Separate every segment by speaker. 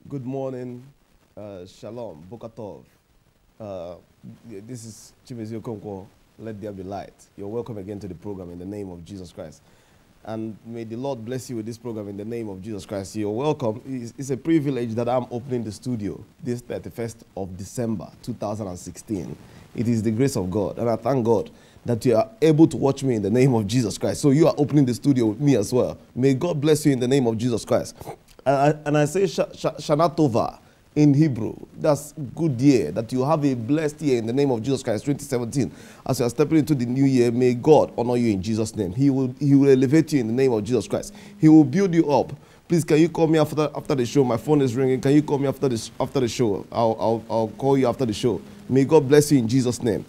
Speaker 1: Good morning, Shalom, Bokatov. This is Chimezi Okonkwo. Let there be light. You're welcome again to the program in the name of Jesus Christ. And may the Lord bless you with this program in the name of Jesus Christ. You're welcome. It's a privilege that I'm opening the studio this 31st of December 2016. It is the grace of God. And I thank God that you are able to watch me in the name of Jesus Christ. So you are opening the studio with me as well. May God bless you in the name of Jesus Christ. And I say Shana Tova in Hebrew. That's good year, that you have a blessed year in the name of Jesus Christ, 2017. As you are stepping into the new year, may God honor you in Jesus' name. He will elevate you in the name of Jesus Christ. He will build you up. Please, can you call me after the show? My phone is ringing. Can you call me after the show? I'll call you after the show. May God bless you in Jesus' name.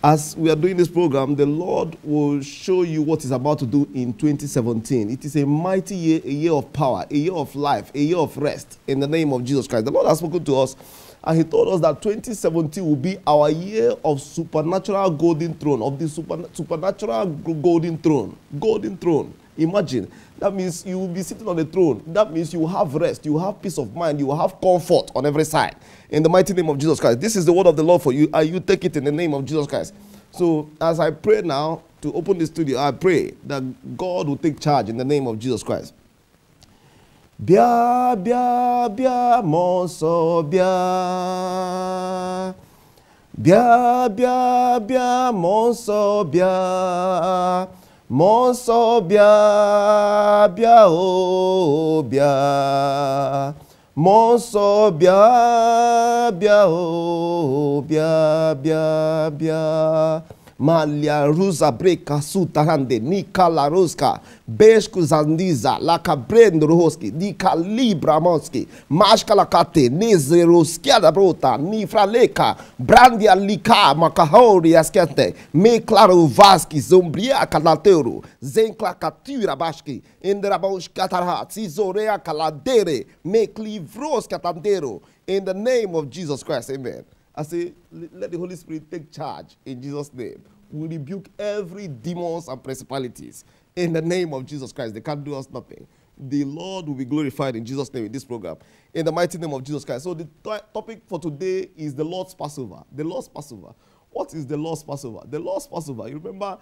Speaker 1: As we are doing this program, the Lord will show you what He's about to do in 2017. It is a mighty year, a year of power, a year of life, a year of rest in the name of Jesus Christ. The Lord has spoken to us, and He told us that 2017 will be our year of supernatural golden throne, of the supernatural golden throne. Golden throne. Imagine. That means you will be sitting on the throne. That means you will have rest, you will have peace of mind, you will have comfort on every side. In the mighty name of Jesus Christ. This is the word of the Lord for you, and you take it in the name of Jesus Christ. So as I pray now to open the studio, I pray that God will take charge in the name of Jesus Christ. Bia, bia, bia, monso, bia. Bia, bia, bia, monso, bia. Monso, bia, bia, oh, bia. Monso, bia, bia, oh, bia, bia, bia. Malia rusa breka sutarande nika la ruska besku zandiza la kabrendo rohoski di kalibra monski mashka la kate neze roskia da brota ni fraleka brandi alika makahori askete me claro vaski zombria kalatero zenkla katura bashki indra baushka tarha zizorea kaladere me klivros katandero in the name of Jesus Christ. Amen. I say, let the Holy Spirit take charge in Jesus' name. We rebuke every demons and principalities in the name of Jesus Christ. They can't do us nothing. The Lord will be glorified in Jesus' name in this program. In the mighty name of Jesus Christ. So the topic for today is the Lord's Passover. The Lord's Passover. What is the Lord's Passover? The Lord's Passover. You remember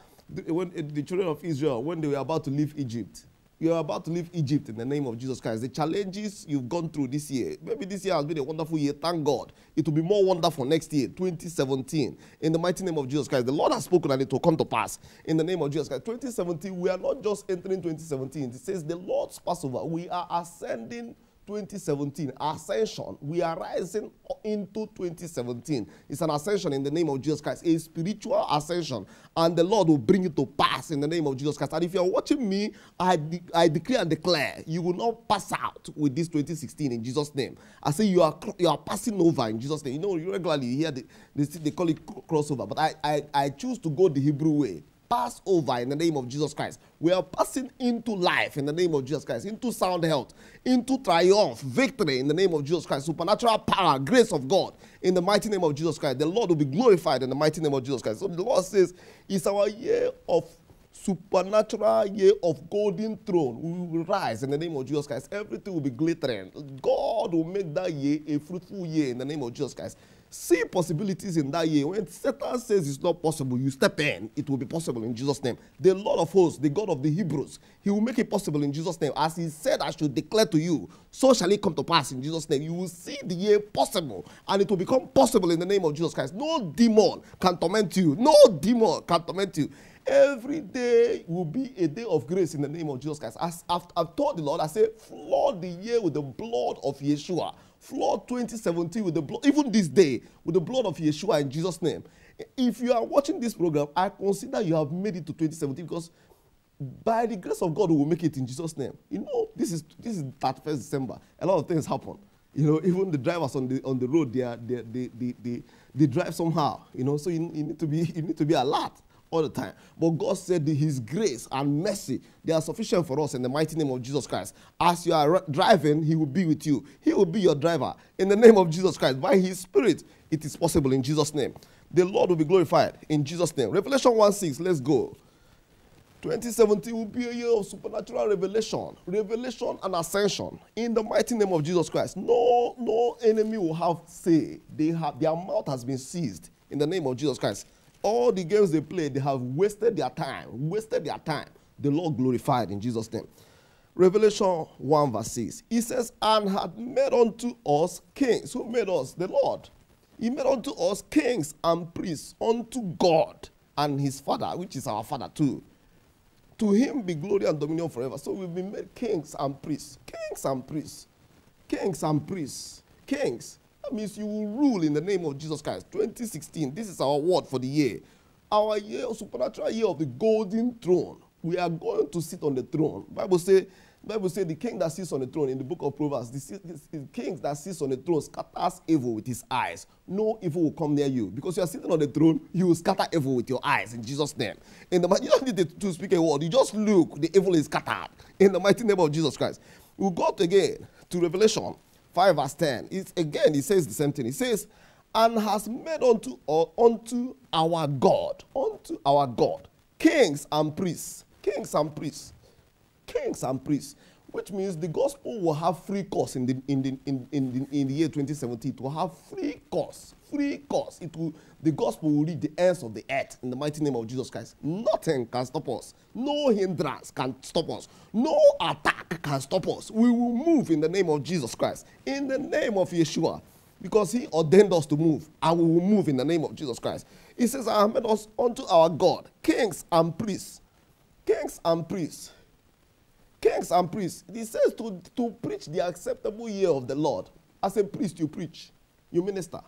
Speaker 1: when the children of Israel, when they were about to leave Egypt. You are about to leave Egypt in the name of Jesus Christ. The challenges you've gone through this year, maybe this year has been a wonderful year, thank God. It will be more wonderful next year, 2017. In the mighty name of Jesus Christ. The Lord has spoken and it will come to pass. In the name of Jesus Christ. 2017, we are not just entering 2017. It says the Lord's Passover. We are ascending 2017. Ascension. We are rising into 2017. It's an ascension in the name of Jesus Christ. A spiritual ascension. And the Lord will bring it to pass in the name of Jesus Christ. And if you are watching me, I decree and declare, you will not pass out with this 2016 in Jesus' name. I say you are passing over in Jesus' name. You know, regularly you hear they call it crossover. But I choose to go the Hebrew way. Pass over in the name of Jesus Christ. We are passing into life in the name of Jesus Christ, into sound health, into triumph, victory in the name of Jesus Christ, supernatural power, grace of God in the mighty name of Jesus Christ. The Lord will be glorified in the mighty name of Jesus Christ. So the Lord says, it's our year of supernatural year of golden throne. We will rise in the name of Jesus Christ. Everything will be glittering. God will make that year a fruitful year in the name of Jesus Christ. See possibilities in that year. When Satan says it's not possible, you step in. It will be possible in Jesus' name. The Lord of hosts, the God of the Hebrews, He will make it possible in Jesus' name. As He said, I should declare to you, so shall it come to pass in Jesus' name. You will see the year possible, and it will become possible in the name of Jesus Christ. No demon can torment you. No demon can torment you. Every day will be a day of grace in the name of Jesus Christ. As I've told the Lord, I say, flood the year with the blood of Yeshua. Flood 2017 with the blood, even this day, with the blood of Yeshua in Jesus' name. If you are watching this program, I consider you have made it to 2017 because by the grace of God, we will make it in Jesus' name. You know, this is 31st December. A lot of things happen. You know, even the drivers on the road, they drive somehow. You know, so you need to be alert all the time. But God said that His grace and mercy, they are sufficient for us in the mighty name of Jesus Christ. As you are driving, He will be with you. He will be your driver. In the name of Jesus Christ, by His Spirit, it is possible in Jesus' name. The Lord will be glorified in Jesus' name. Revelation 1:6, let's go. 2017 will be a year of supernatural revelation and ascension in the mighty name of Jesus Christ. No enemy will have say. Their mouth has been seized in the name of Jesus Christ. All the games they play, they have wasted their time. The Lord glorified in Jesus' name. Revelation 1 verse 6. He says, and had made unto us kings. Who made us? The Lord. He made unto us kings and priests unto God and his Father, which is our Father too. To him be glory and dominion forever. So we've been made kings and priests. Kings and priests. Kings and priests. Kings. That means you will rule in the name of Jesus Christ. 2016. This is our word for the year. Our year, supernatural year of the golden throne. We are going to sit on the throne. Bible says the king that sits on the throne in the book of Proverbs, the king that sits on the throne scatters evil with his eyes. No evil will come near you. Because you are sitting on the throne, you will scatter evil with your eyes in Jesus' name. You don't need to speak a word. You just look, the evil is scattered in the mighty name of Jesus Christ. We'll go again to Revelation 5 verse 10. It says the same thing. It says, and has made unto our God, kings and priests. Kings and priests. Kings and priests, which means the gospel will have free course in the year 2017. It will have free course. The gospel will reach the ends of the earth in the mighty name of Jesus Christ. Nothing can stop us. No hindrance can stop us. No attack can stop us. We will move in the name of Jesus Christ. In the name of Yeshua. Because he ordained us to move. And we will move in the name of Jesus Christ. He says, I have made us unto our God, kings and priests. Kings and priests. Kings and priests. He says to preach the acceptable year of the Lord. As a priest, you preach. You minister.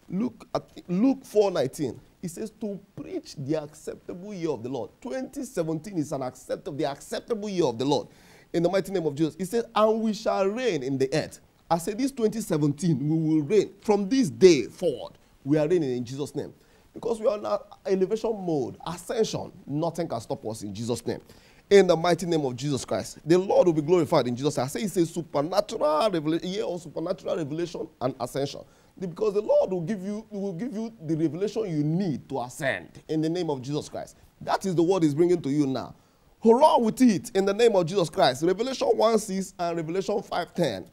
Speaker 1: Look at Luke 4:19. He says to preach the acceptable year of the Lord. 2017 is the acceptable year of the Lord. In the mighty name of Jesus. He says, and we shall reign in the earth. I said this 2017, we will reign. From this day forward, we are reigning in Jesus' name. Because we are in elevation mode, ascension. Nothing can stop us in Jesus' name. In the mighty name of Jesus Christ. The Lord will be glorified in Jesus' name. I say it's a supernatural year of supernatural revelation and ascension. Because the Lord will give you the revelation you need to ascend in the name of Jesus Christ. That is the word he's bringing to you now. Hurrah with it in the name of Jesus Christ. Revelation 1:6 and Revelation 5:10.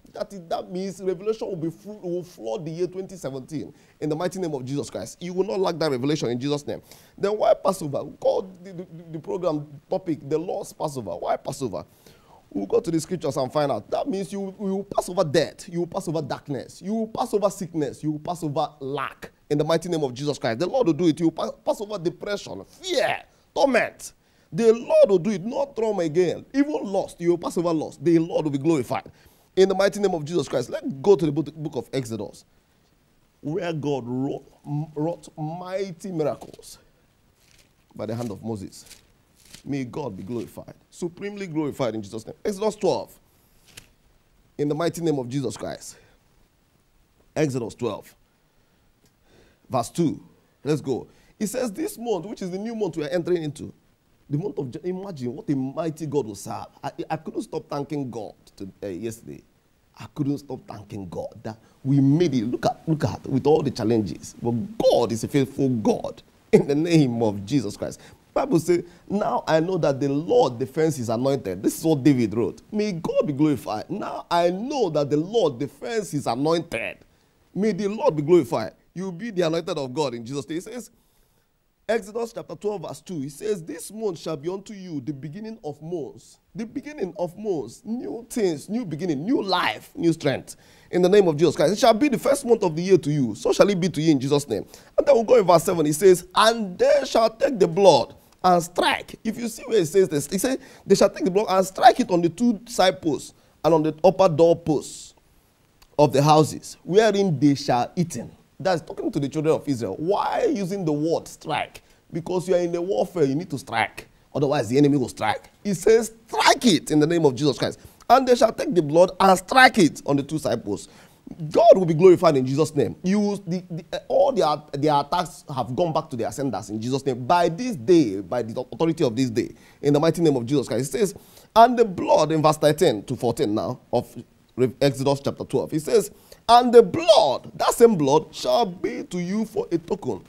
Speaker 1: That means revelation will flood the year 2017 in the mighty name of Jesus Christ. You will not lack that revelation in Jesus' name. Then why Passover? We call the program topic the Lord's Passover. Why Passover? We'll go to the scriptures and find out. That means you will pass over death. You will pass over darkness. You will pass over sickness. You will pass over lack in the mighty name of Jesus Christ. The Lord will do it. You will pass over depression, fear, torment. The Lord will do it, not trauma again. Even lost, you will pass over lost. The Lord will be glorified. In the mighty name of Jesus Christ. Let's go to the book of Exodus, where God wrought mighty miracles by the hand of Moses. May God be glorified, supremely glorified in Jesus' name. Exodus 12, in the mighty name of Jesus Christ. Exodus 12, verse 2. Let's go. It says this month, which is the new month we are entering into, the month of imagine what a mighty God will serve. I couldn't stop thanking God yesterday. I couldn't stop thanking God that we made it. Look at with all the challenges. But God is a faithful God in the name of Jesus Christ. The Bible says, now I know that the Lord defends his anointed. This is what David wrote. May God be glorified. Now I know that the Lord defends his anointed. May the Lord be glorified. You'll be the anointed of God in Jesus' name. It says, Exodus chapter 12 verse 2, it says, this month shall be unto you the beginning of months. The beginning of months, new things, new beginning, new life, new strength. In the name of Jesus Christ. It shall be the first month of the year to you. So shall it be to you in Jesus' name. And then we'll go in verse 7. It says, and they shall take the blood and strike. If you see where it says this, it says, they shall take the blood and strike it on the two side posts and on the upper door posts of the houses, wherein they shall eaten. That's talking to the children of Israel. Why using the word strike? Because you are in a warfare, you need to strike. Otherwise, the enemy will strike. He says, strike it in the name of Jesus Christ. And they shall take the blood and strike it on the two side posts. God will be glorified in Jesus' name. All their attacks have gone back to their senders in Jesus' name. By this day, by the authority of this day, in the mighty name of Jesus Christ. It says, and the blood, in verse 13 to 14 now, of Exodus chapter 12. It says, and the blood, that same blood, shall be to you for a token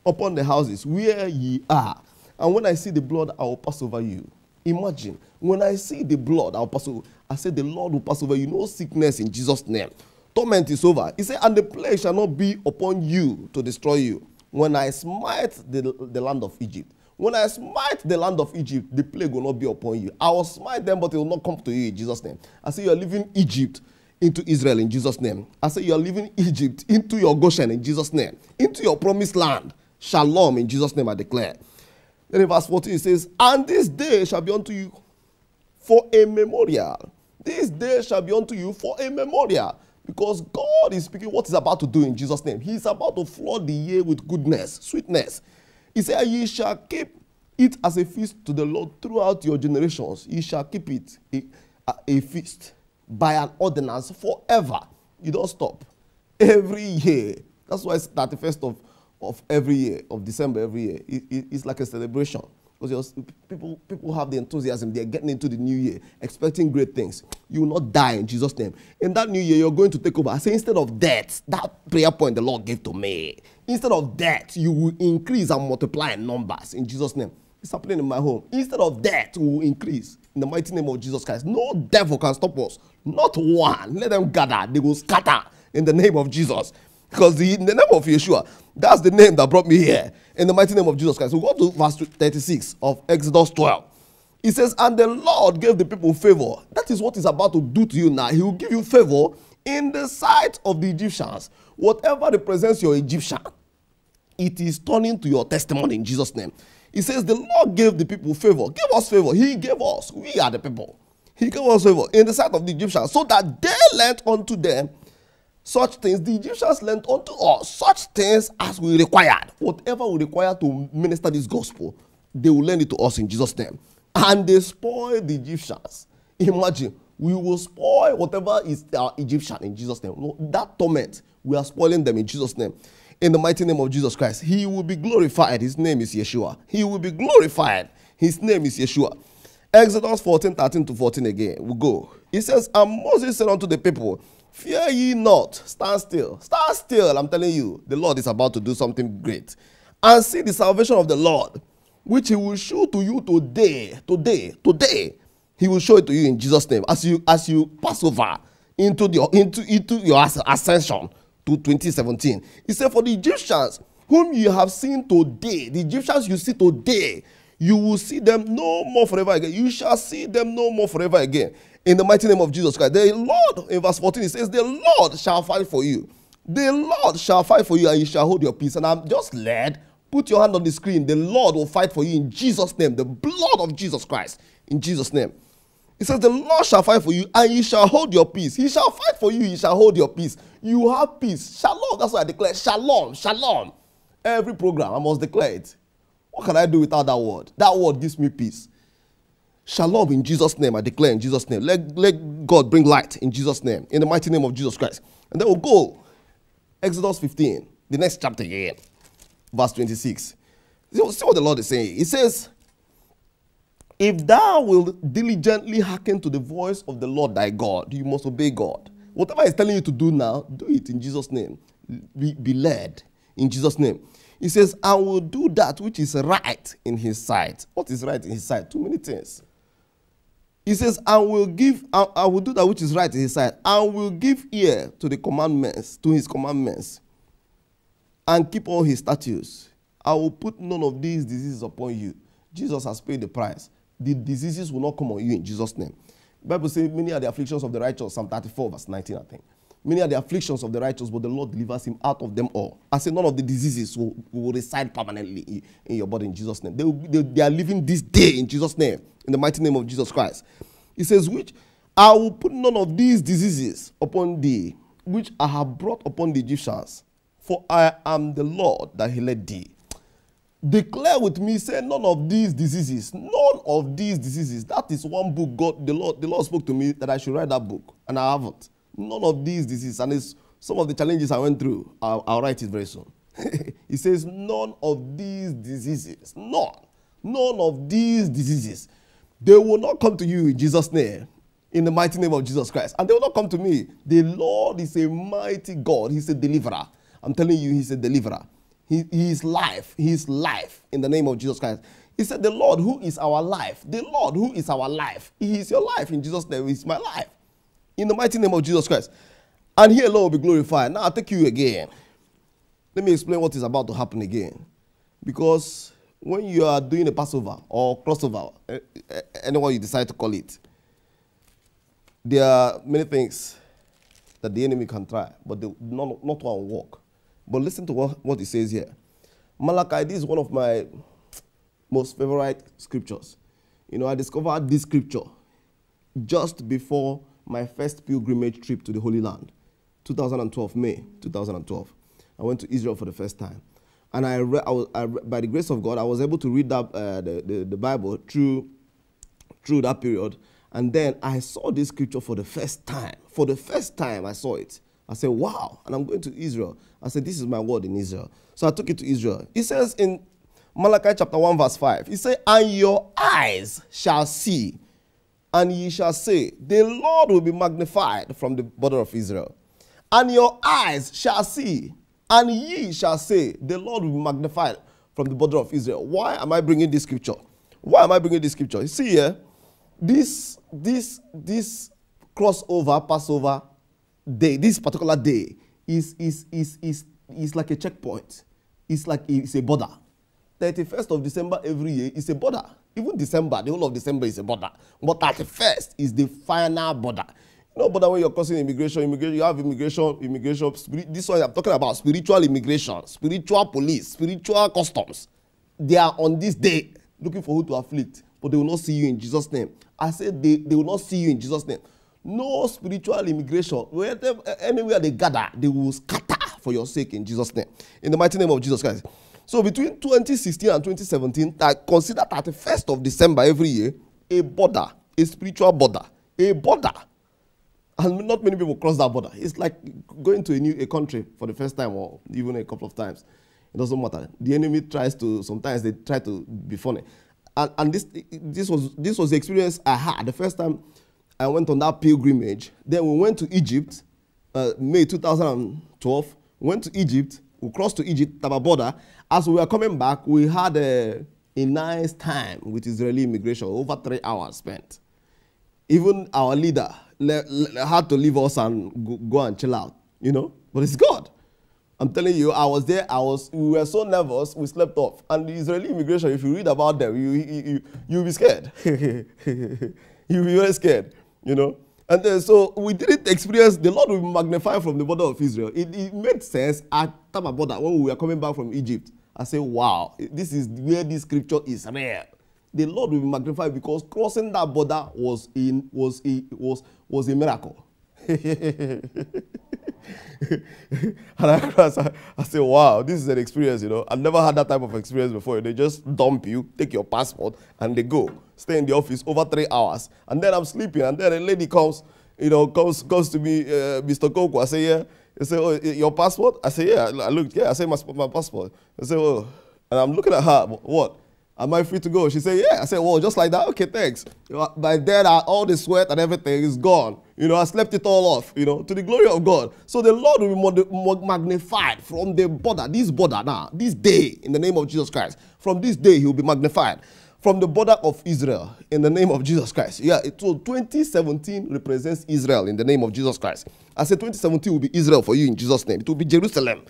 Speaker 1: upon the houses where ye are. And when I see the blood, I will pass over you. Imagine, when I see the blood, I'll pass over. I said, the Lord will pass over you. No sickness in Jesus' name. Torment is over. He said, and the plague shall not be upon you to destroy you. When I smite the land of Egypt, when I smite the land of Egypt, the plague will not be upon you. I will smite them, but it will not come to you in Jesus' name. I say, you are leaving Egypt into Israel in Jesus' name. I say, you are leaving Egypt into your Goshen in Jesus' name, into your promised land. Shalom in Jesus' name, I declare. Then in verse 14 it says, and this day shall be unto you for a memorial. This day shall be unto you for a memorial. Because God is speaking what he's about to do in Jesus' name. He's about to flood the year with goodness, sweetness. He said, ye shall keep it as a feast to the Lord throughout your generations. Ye shall keep it a feast by an ordinance forever. You don't stop. Every year. That's why it's 31st of every year, of December every year. It's like a celebration. Because people have the enthusiasm. They're getting into the new year, expecting great things. You will not die in Jesus' name. In that new year, you're going to take over. I say, instead of death, that prayer point the Lord gave to me, instead of death, you will increase and multiply in numbers in Jesus' name. It's happening in my home. Instead of death, we will increase in the mighty name of Jesus Christ. No devil can stop us. Not one. Let them gather. They will scatter in the name of Jesus. Because in the name of Yeshua, that's the name that brought me here. In the mighty name of Jesus Christ. We go to verse 36 of Exodus 12. It says, and the Lord gave the people favor. That is what he's about to do to you now. He will give you favor in the sight of the Egyptians. Whatever represents your Egyptian, it is turning to your testimony in Jesus' name. He says, the Lord gave the people favor. Give us favor. He gave us. We are the people. He gave us favor in the sight of the Egyptians, so that they lent unto them such things. The Egyptians lent unto us such things as we required. Whatever we require to minister this gospel, they will lend it to us in Jesus' name. And they spoil the Egyptians. Imagine, we will spoil whatever is our Egyptian in Jesus' name. No, that torment, we are spoiling them in Jesus' name. In the mighty name of Jesus Christ, he will be glorified. His name is Yeshua. He will be glorified. His name is Yeshua. Exodus 14, 13 to 14 again. We'll go. It says, and Moses said unto the people, fear ye not, stand still. Stand still, I'm telling you. The Lord is about to do something great. And see the salvation of the Lord, which he will show to you today. Today. He will show it to you in Jesus' name. As you pass over into your ascension to 2017. He said, for the Egyptians whom you have seen today, the Egyptians you see today, you will see them no more forever again. You shall see them no more forever again. In the mighty name of Jesus Christ. The Lord, in verse 14, it says, the Lord shall fight for you. The Lord shall fight for you, and you shall hold your peace. And I'm just led, put your hand on the screen. The Lord will fight for you in Jesus' name. The blood of Jesus Christ. In Jesus' name. It says, the Lord shall fight for you, and you shall hold your peace. He shall fight for you, you shall hold your peace. You have peace. Shalom. That's what I declare. Shalom. Shalom. Every program, I must declare it. What can I do without that word? That word gives me peace. Shalom in Jesus' name, I declare in Jesus' name. Let God bring light in Jesus' name, in the mighty name of Jesus Christ. And then we'll go. Exodus 15, the next chapter here, verse 26. See what the Lord is saying. He says, if thou wilt diligently hearken to the voice of the Lord thy God, you must obey God. Whatever he's telling you to do now, do it in Jesus' name. Be led in Jesus' name. He says, I will do that which is right in his sight. What is right in his sight? Too many things. He says, I will do that which is right in his sight. I will give ear to the commandments, to his commandments, and keep all his statutes. I will put none of these diseases upon you. Jesus has paid the price. The diseases will not come on you in Jesus' name. The Bible says, many are the afflictions of the righteous, Psalm 34, verse 19, I think. Many are the afflictions of the righteous, but the Lord delivers him out of them all. I say none of the diseases will reside permanently in your body in Jesus' name. They are living this day in Jesus' name, in the mighty name of Jesus Christ. He says, which I will put none of these diseases upon thee, which I have brought upon the Egyptians, for I am the Lord that healed thee. Declare with me, say none of these diseases, none of these diseases. That is one book the Lord spoke to me that I should write that book, and I haven't. None of these diseases, and it's some of the challenges I went through. I'll write it very soon. He says, none of these diseases, none of these diseases, they will not come to you in Jesus' name, in the mighty name of Jesus Christ. And they will not come to me. The Lord is a mighty God. He's a deliverer. I'm telling you, he's a deliverer. He is life. He is life in the name of Jesus Christ. He said, the Lord who is our life. The Lord who is our life. He is your life in Jesus' name. He is my life. In the mighty name of Jesus Christ. And he alone will be glorified. Now I'll take you again. Let me explain what is about to happen again. Because when you are doing a Passover or crossover, anyone you decide to call it, there are many things that the enemy can try, but not one will work. But listen to what he says here. Malachi, this is one of my most favorite scriptures. You know, I discovered this scripture just before my first pilgrimage trip to the Holy Land, 2012, May 2012. I went to Israel for the first time. And by the grace of God, I was able to read that, the Bible through that period. And then I saw this scripture for the first time. For the first time I saw it. I said, wow. And I'm going to Israel. I said, this is my word in Israel. So I took it to Israel. It says in Malachi chapter 1 verse 5. It says, and your eyes shall see, and ye shall say, the Lord will be magnified from the border of Israel. And your eyes shall see, and ye shall say, the Lord will be magnified from the border of Israel. Why am I bringing this scripture? Why am I bringing this scripture? You see here, this crossover, Passover day, this particular day is like a checkpoint. It's a border. 31st of December every year is a border. Even December, the whole of December is a border. But 31st is the final border. You know, border when you're crossing immigration, you have immigration, this one I'm talking about spiritual immigration, spiritual police, spiritual customs. They are on this day looking for who to afflict, but they will not see you in Jesus' name. I said they will not see you in Jesus' name. No spiritual immigration. Anywhere they gather, they will scatter for your sake in Jesus' name. In the mighty name of Jesus Christ. So between 2016 and 2017, I consider 31st of December every year a border, a spiritual border, a border. And not many people cross that border. It's like going to a country for the first time or even a couple of times. It doesn't matter. The enemy sometimes they try to be funny. And this was the experience I had the first time I went on that pilgrimage. Then we went to Egypt, May 2012. We went to Egypt. We crossed to Egypt, Taba border. As we were coming back, we had a nice time with Israeli immigration, over 3 hours spent. Even our leader had to leave us and go and chill out, you know. But it's God. I'm telling you, I was there. We were so nervous, we slept off. And the Israeli immigration, if you read about them, you'll be scared. You'll be very scared, you know. And then, so we didn't experience the Lord will be magnified from the border of Israel. It made sense at Taba border when we were coming back from Egypt. I said, wow, this is where this scripture is rare. The Lord will be magnified because crossing that border was a miracle. And I said, wow, this is an experience, you know. I've never had that type of experience before. They just dump you, take your passport, and they go. Stay in the office over 3 hours. And then I'm sleeping, and then a lady comes to me, Mr. Koko. I say, yeah. They say, oh, your passport? I say, yeah. I looked, yeah. I say, my passport. I say, oh. And I'm looking at her, what? Am I free to go? She said, yeah. I said, well, just like that? Okay, thanks. By then, all the sweat and everything is gone. You know, I slept it all off, you know, to the glory of God. So the Lord will be magnified from the border, this border now, this day, in the name of Jesus Christ. From this day, he will be magnified. From the border of Israel, in the name of Jesus Christ. Yeah, so 2017 represents Israel in the name of Jesus Christ. I said 2017 will be Israel for you in Jesus' name. It will be Jerusalem.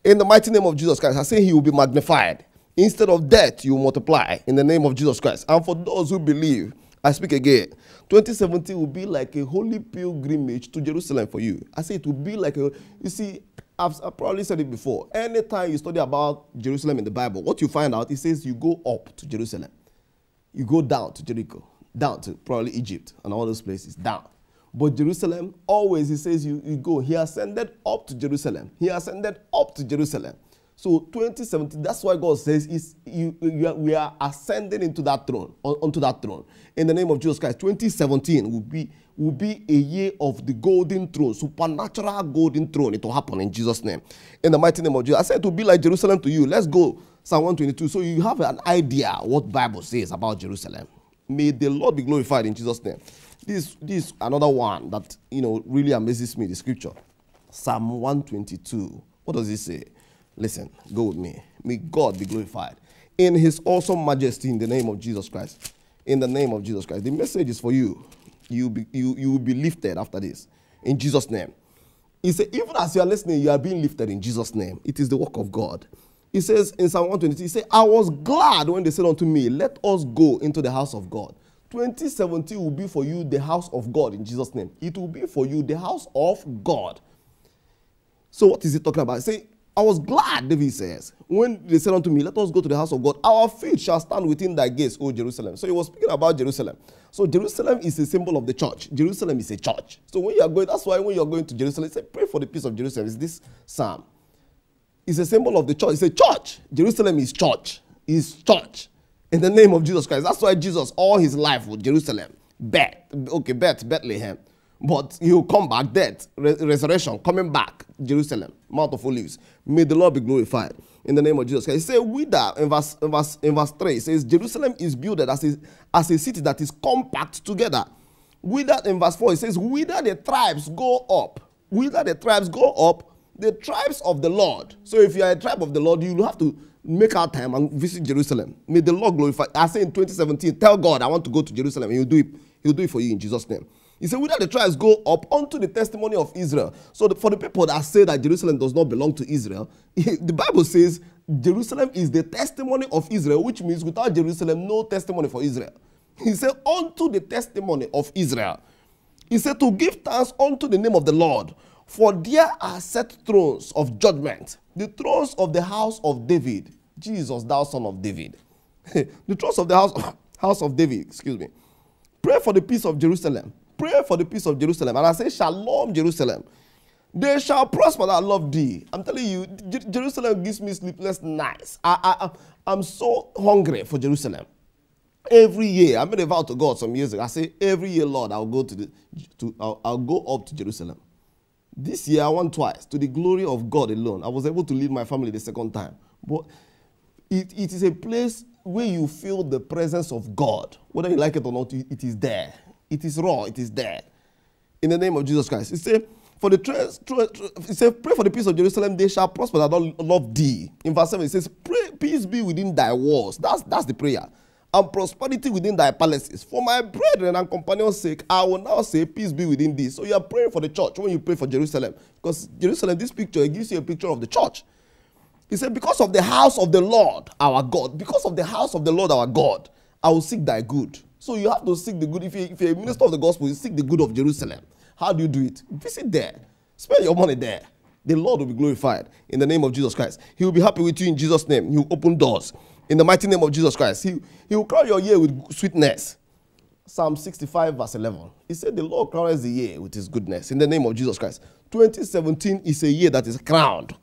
Speaker 1: In the mighty name of Jesus Christ, I say he will be magnified. Instead of death, you multiply in the name of Jesus Christ. And for those who believe, I speak again, 2017 will be like a holy pilgrimage to Jerusalem for you. I say it will be like you see, I've probably said it before. Anytime you study about Jerusalem in the Bible, what you find out, it says you go up to Jerusalem. You go down to Jericho, down to probably Egypt and all those places, down. But Jerusalem, always it says you go. He ascended up to Jerusalem. He ascended up to Jerusalem. So 2017, that's why God says we are ascending into that throne, onto that throne. In the name of Jesus Christ, 2017 will be a year of the golden throne, supernatural golden throne. It will happen in Jesus' name. In the mighty name of Jesus. I said it will be like Jerusalem to you. Let's go, Psalm 122. So you have an idea what the Bible says about Jerusalem. May the Lord be glorified in Jesus' name. This another one that, you know, really amazes me, the scripture. Psalm 122. What does it say? Listen, go with me. May God be glorified. In his awesome majesty, in the name of Jesus Christ. In the name of Jesus Christ. The message is for you. You will be lifted after this. In Jesus' name. He said, even as you are listening, you are being lifted in Jesus' name. It is the work of God. He says in Psalm 122, he said, I was glad when they said unto me, let us go into the house of God. 2017 will be for you the house of God in Jesus' name. It will be for you the house of God. So what is he talking about? He said, I was glad, David says, when they said unto me, let us go to the house of God. Our feet shall stand within thy gates, O Jerusalem. So he was speaking about Jerusalem. So Jerusalem is a symbol of the church. Jerusalem is a church. So when you are going, that's why when you are going to Jerusalem, he said, pray for the peace of Jerusalem. It's this psalm. It's a symbol of the church. It's a church. Jerusalem is church. It's church. In the name of Jesus Christ. That's why Jesus, all his life was Jerusalem. Bethlehem. But he will come back, death, resurrection, coming back, Jerusalem, Mount of Olives. May the Lord be glorified. In the name of Jesus Christ. He says, whither, in verse 3, it says, Jerusalem is builded as a city that is compact together. Whither, in verse 4, it says, whither the tribes go up. Whither the tribes go up, the tribes of the Lord. So if you are a tribe of the Lord, you will have to make our time and visit Jerusalem. May the Lord glorify. I say in 2017, tell God I want to go to Jerusalem. And He'll do it. He'll do it for you in Jesus' name. He said, whither the tribes go up unto the testimony of Israel. So for the people that say that Jerusalem does not belong to Israel, the Bible says Jerusalem is the testimony of Israel, which means without Jerusalem, no testimony for Israel. He said, unto the testimony of Israel. He said, to give thanks unto the name of the Lord. For there are set thrones of judgment, the thrones of the house of David. Jesus, thou son of David. The thrones of the house of David, excuse me. Pray for the peace of Jerusalem. Pray for the peace of Jerusalem. And I say, Shalom, Jerusalem. They shall prosper that love thee. I'm telling you, Jerusalem gives me sleepless nights. I'm so hungry for Jerusalem. Every year, I made a vow to God some years ago. I say, every year, Lord, I'll go I'll go up to Jerusalem. This year, I went twice, to the glory of God alone. I was able to lead my family the second time. But it is a place where you feel the presence of God. Whether you like it or not, it is there. It is raw. It is there. In the name of Jesus Christ. It says, pray for the peace of Jerusalem, they shall prosper that love thee. In verse 7, it says, pray, peace be within thy walls. That's the prayer. And prosperity within thy palaces. For my brethren and companions' sake, I will now say, peace be within thee. So you are praying for the church when you pray for Jerusalem. Because Jerusalem, this picture, it gives you a picture of the church. He said, because of the house of the Lord, our God, because of the house of the Lord, our God, I will seek thy good. So you have to seek the good. If you're a minister of the gospel, you seek the good of Jerusalem. How do you do it? Visit there. Spend your money there. The Lord will be glorified in the name of Jesus Christ. He will be happy with you in Jesus' name. He will open doors in the mighty name of Jesus Christ. He will crown your year with sweetness. Psalm 65 verse 11. He said the Lord crowns the year with his goodness in the name of Jesus Christ. 2017 is a year that is crowned.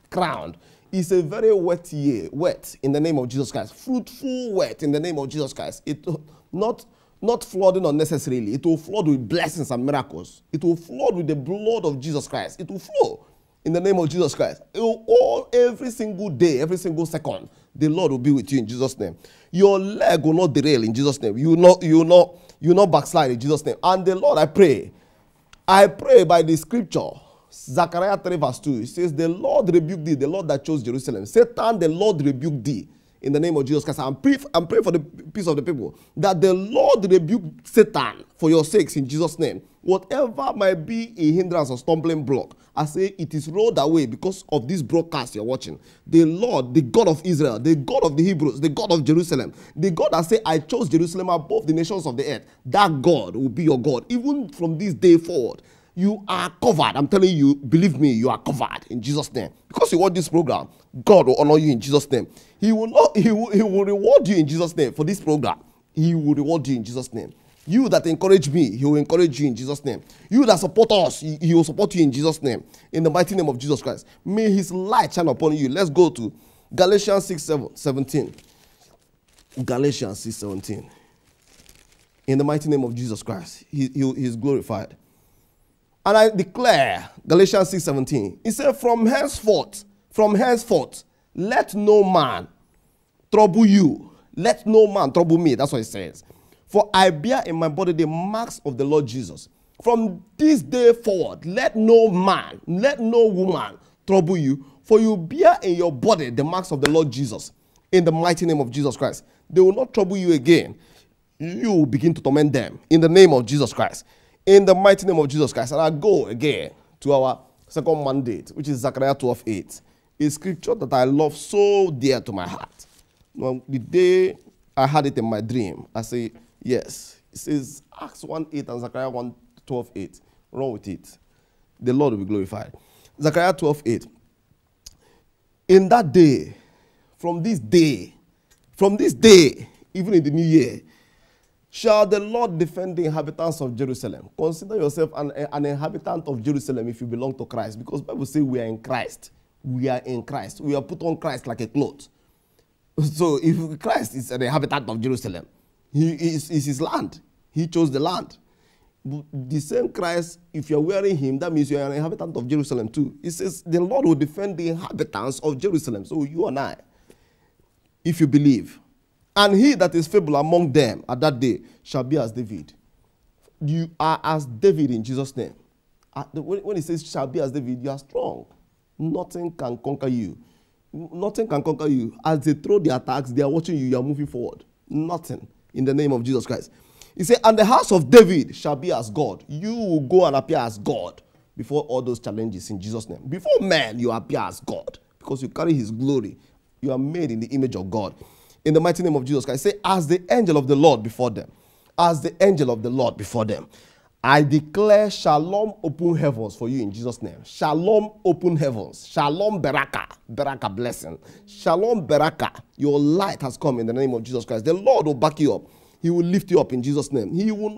Speaker 1: It's a very wet year. Wet in the name of Jesus Christ. Fruitful wet in the name of Jesus Christ. It not flooding unnecessarily. It will flood with blessings and miracles. It will flood with the blood of Jesus Christ. It will flow in the name of Jesus Christ. It will, every single day, every single second, the Lord will be with you in Jesus' name. Your leg will not derail in Jesus' name. You will not backslide in Jesus' name. And the Lord, I pray by the scripture, Zechariah 3 verse 2, it says, the Lord rebuked thee, the Lord that chose Jerusalem. Satan, the Lord rebuked thee. In the name of Jesus Christ, I'm praying for the peace of the people, that the Lord rebuke Satan for your sakes in Jesus' name. Whatever might be a hindrance or stumbling block, I say it is rolled away because of this broadcast you're watching. The Lord, the God of Israel, the God of the Hebrews, the God of Jerusalem, the God that say, I chose Jerusalem above the nations of the earth, that God will be your God. Even from this day forward, you are covered. I'm telling you, believe me, you are covered in Jesus' name. Because you want this program, God will honor you in Jesus' name. He will reward you in Jesus' name for this program. He will reward you in Jesus' name. You that encourage me, he will encourage you in Jesus' name. You that support us, he will support you in Jesus' name. In the mighty name of Jesus Christ. May his light shine upon you. Let's go to Galatians 6:17. Galatians 6:17. In the mighty name of Jesus Christ, he is glorified. And I declare, Galatians 6:17, he said, from henceforth, let no man trouble you. Let no man trouble me. That's what it says. For I bear in my body the marks of the Lord Jesus. From this day forward, let no man, let no woman trouble you. For you bear in your body the marks of the Lord Jesus, in the mighty name of Jesus Christ. They will not trouble you again. You will begin to torment them in the name of Jesus Christ. In the mighty name of Jesus Christ. And I go again to our second mandate, which is Zechariah 12:8. A scripture that I love so dear to my heart. Well, the day I had it in my dream, I say, yes. It says Acts 1:8 and Zechariah 12:8. Wrong with it. The Lord will be glorified. Zechariah 12:8. In that day, from this day, even in the new year, shall the Lord defend the inhabitants of Jerusalem. Consider yourself an inhabitant of Jerusalem if you belong to Christ. Because the Bible says we are in Christ. We are in Christ. We are put on Christ like a cloth. So if Christ is an inhabitant of Jerusalem, he is his land. He chose the land. The same Christ, if you're wearing him, that means you're an inhabitant of Jerusalem too. It says the Lord will defend the inhabitants of Jerusalem. So you and I, if you believe. And he that is feeble among them at that day shall be as David. You are as David in Jesus' name. When he says shall be as David, you are strong. Nothing can conquer you. Nothing can conquer you. As they throw the attacks, they are watching you. You are moving forward. Nothing. In the name of Jesus Christ. He said, and the house of David shall be as God. You will go and appear as God before all those challenges in Jesus' name. Before man, you appear as God because you carry his glory. You are made in the image of God. In the mighty name of Jesus Christ. Say, as the angel of the Lord before them. As the angel of the Lord before them. I declare shalom open heavens for you in Jesus' name. Shalom open heavens. Shalom beraka. Beraka blessing. Shalom beraka. Your light has come in the name of Jesus Christ. The Lord will back you up. He will lift you up in Jesus' name. He will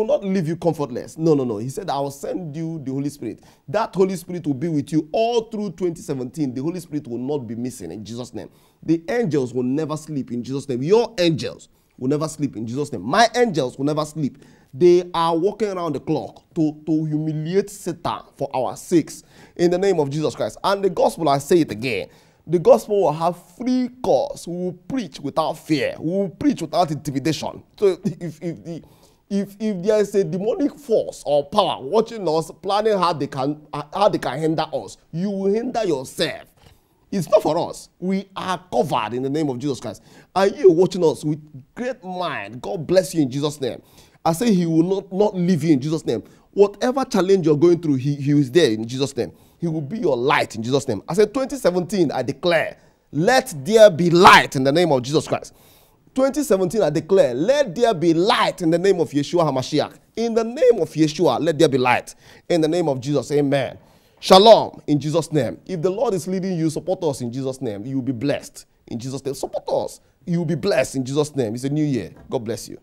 Speaker 1: not leave you comfortless. No. He said, I will send you the Holy Spirit. That Holy Spirit will be with you all through 2017. The Holy Spirit will not be missing in Jesus' name. The angels will never sleep in Jesus' name. Your angels will never sleep in Jesus' name. My angels will never sleep. They are walking around the clock to humiliate Satan for our sakes in the name of Jesus Christ. And the gospel, I say it again, the gospel will have free course. We will preach without fear. We will preach without intimidation. So if there is a demonic force or power watching us, planning how they can hinder us, you will hinder yourself. It's not for us. We are covered in the name of Jesus Christ. And you watching us with great mind. God bless you in Jesus' name. I say he will not leave you in Jesus' name. Whatever challenge you're going through, he is there in Jesus' name. He will be your light in Jesus' name. I said 2017, I declare, let there be light in the name of Jesus Christ. 2017, I declare, let there be light in the name of Yeshua HaMashiach. In the name of Yeshua, let there be light. In the name of Jesus, amen. Shalom in Jesus' name. If the Lord is leading you, support us in Jesus' name. You will be blessed in Jesus' name. Support us. You will be blessed in Jesus' name. It's a new year. God bless you.